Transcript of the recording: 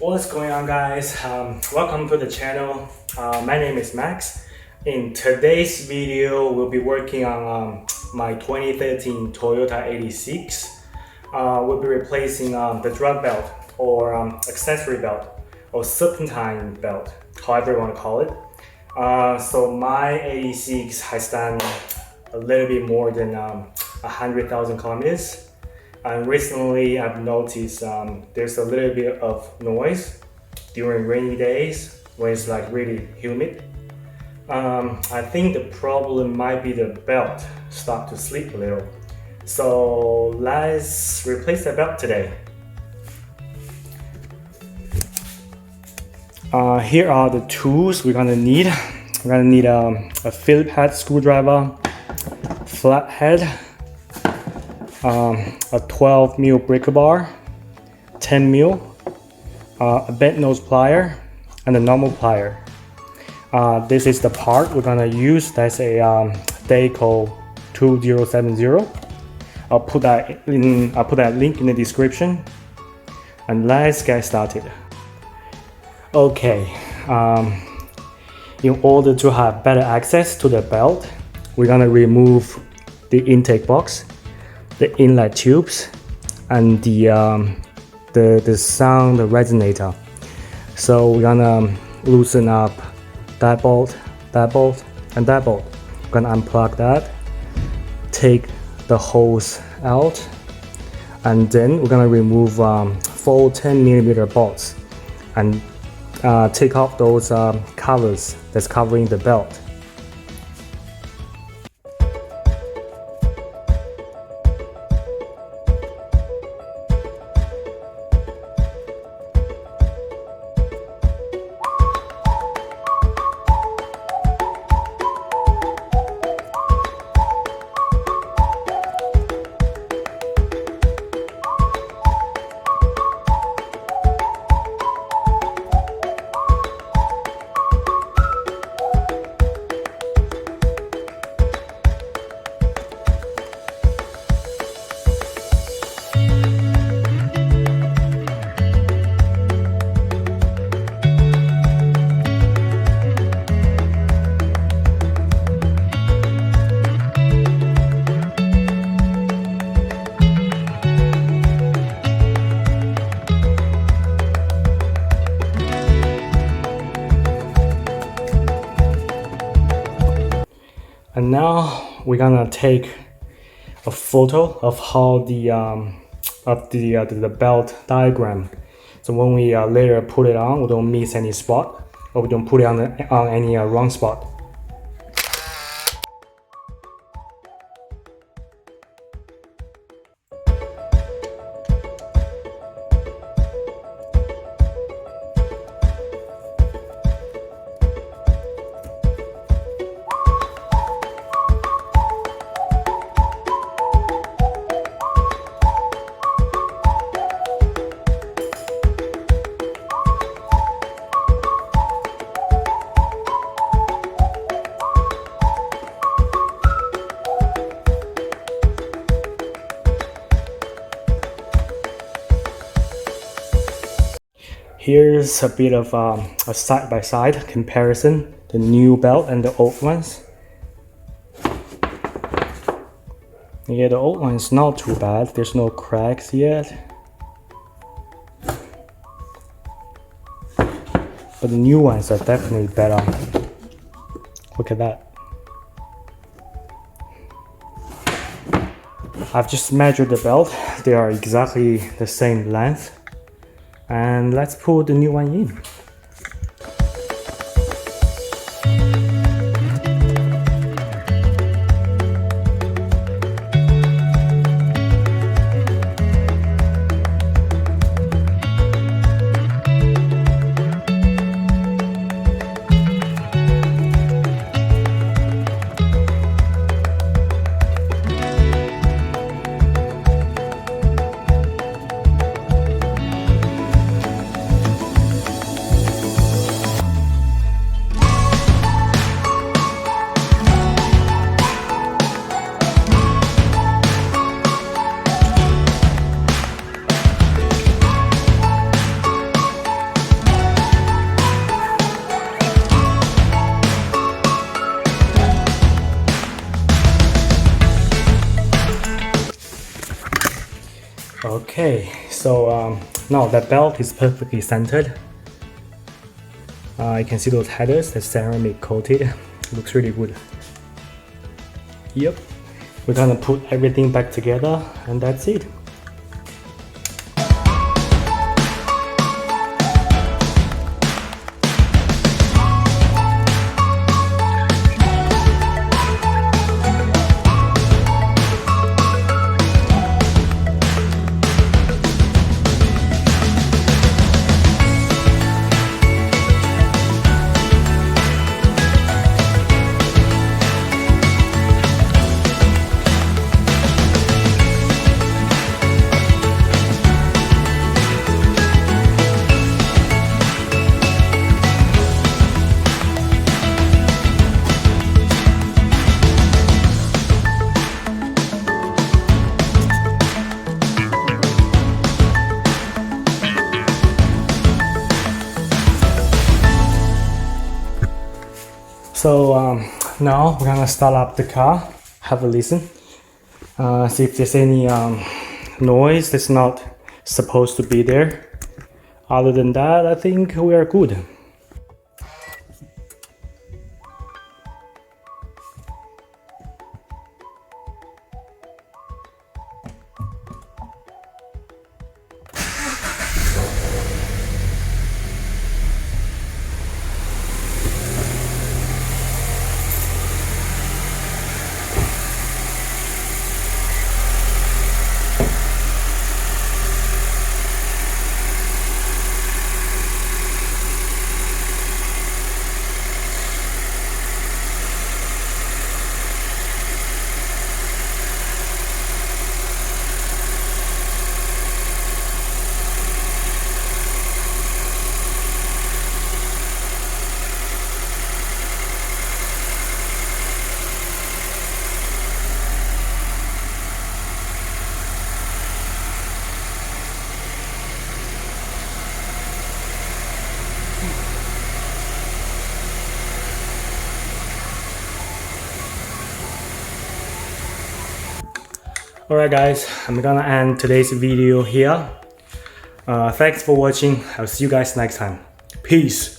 What's going on, guys? Welcome to the channel. My name is Max. In today's video, we'll be working on my 2013 Toyota 86. We'll be replacing the drug belt or accessory belt or serpentine belt, however you want to call it. So my 86 has done a little bit more than 100,000 kilometers. And recently I've noticed there's a little bit of noise during rainy days when it's like really humid. I think the problem might be the belt start to slip a little. So let's replace the belt today. Here are the tools we're gonna need. We're gonna need a Phillips head screwdriver, flathead, a 12mm breaker bar, 10mm, a bent nose plier, and a normal plier. This is the part we're gonna use. That's a Dayco 2070. I'll put that link in the description. And let's get started. Okay, in order to have better access to the belt, we're gonna remove the intake box, the inlet tubes, and the sound resonator. So we're gonna loosen up that bolt, and that bolt. We're gonna unplug that, take the hose out, and then we're gonna remove 4 10mm bolts and take off those covers that's covering the belt. And now we're gonna take a photo of how the belt diagram. So when we later put it on, we don't miss any spot, or we don't put it on any wrong spot. Here's a bit of a side-by-side comparison, the new belt and the old ones. Yeah, the old one is not too bad, there's no cracks yet. But the new ones are definitely better. Look at that. I've just measured the belt, they are exactly the same length. And let's put the new one in. Okay, so now that belt is perfectly centered. You can see those headers, the ceramic coated. Looks really good. Yep, we're gonna put everything back together and that's it. So now we're gonna start up the car, have a listen, see if there's any noise that's not supposed to be there. Other than that, I think we are good. Alright guys, I'm gonna end today's video here. Thanks for watching. I'll see you guys next time. Peace!